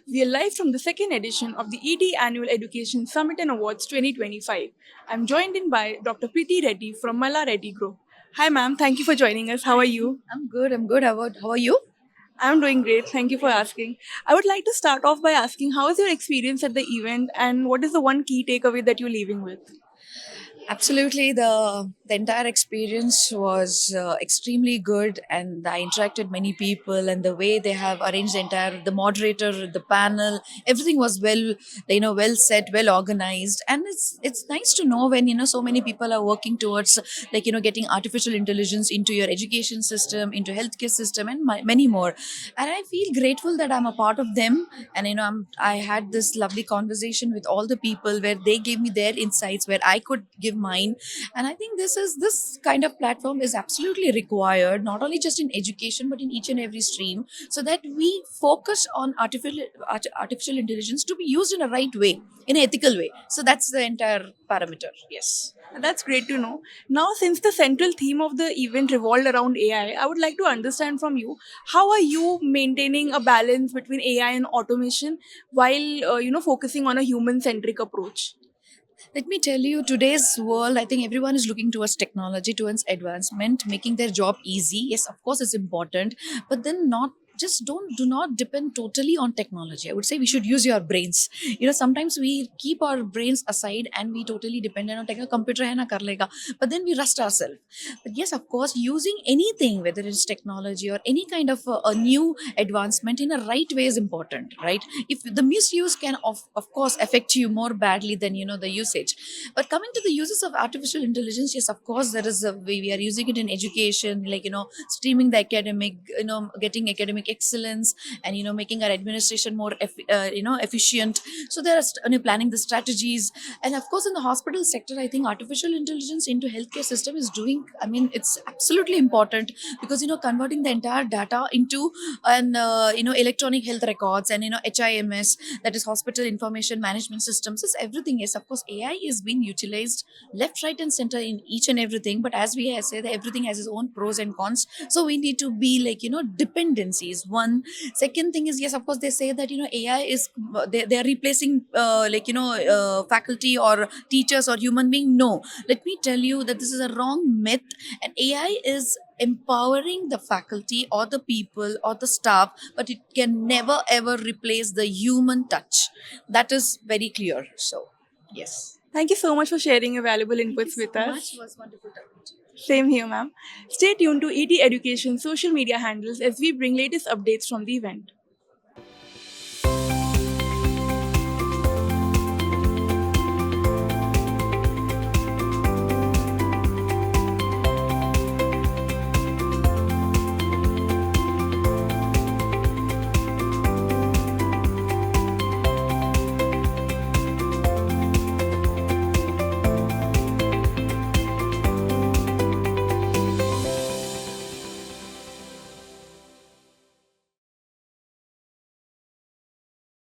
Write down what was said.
We are live from the second edition of the ET Annual Education Summit and Awards 2025. I'm joined in by Dr. Preeti Reddy from Malla Reddy Group. Hi, ma'am. Thank you for joining us. How are you? I'm good. I'm good. How are you? I'm doing great. Thank you for asking. I would like to start off by asking how is your experience at the event and what is the one key takeaway that you're leaving with? Absolutely, the entire experience was extremely good, and I interacted many people, and the way they have arranged the moderator, the panel, everything was well set, well organized, and it's nice to know when so many people are working towards getting artificial intelligence into your education system, into healthcare system, and many more, and I feel grateful that I'm a part of them, and I had this lovely conversation with all the people where they gave me their insights, where I could give mine, and I think this kind of platform is absolutely required, not only just in education but in each and every stream, so that we focus on artificial intelligence to be used in a right way, in an ethical way. So that's the entire parameter. Yes. That's great to know. Now, since the central theme of the event revolved around AI, I would like to understand from you how are you maintaining a balance between AI and automation while focusing on a human-centric approach. Let me tell you, today's world, I think everyone is looking towards technology, towards advancement, making their job easy. Yes, of course, it's important, but then not just don't do not depend totally on technology. I would say we should use your brains. Sometimes we keep our brains aside and we totally depend on a computer hai na kar lega, but then we rust ourselves. But yes, of course, using anything, whether it's technology or any kind of a new advancement in a right way is important, right? If the misuse can of course affect you more badly than the usage. But coming to the uses of artificial intelligence, yes, of course, there is a way we are using it in education, streaming the academic, getting academic excellence, and making our administration more efficient. So there are planning the strategies, and of course in the hospital sector, I think artificial intelligence into healthcare system is doing, I mean, it's absolutely important, because converting the entire data into an electronic health records, and HIMS, that is hospital information management systems, is everything. Yes, of course, AI is being utilized left, right, and center in each and everything, but as we have said, everything has its own pros and cons, so we need to be dependencies. One second thing is, yes, of course, they say that AI is they are replacing faculty or teachers or human being. No, let me tell you that this is a wrong myth, and AI is empowering the faculty or the people or the staff, but it can never ever replace the human touch. That is very clear. So yes. Thank you so much for sharing your valuable Thank you inputs so with much. us. It was wonderful talking to you. Same here, ma'am. Stay tuned to ET Education social media handles as we bring latest updates from the event.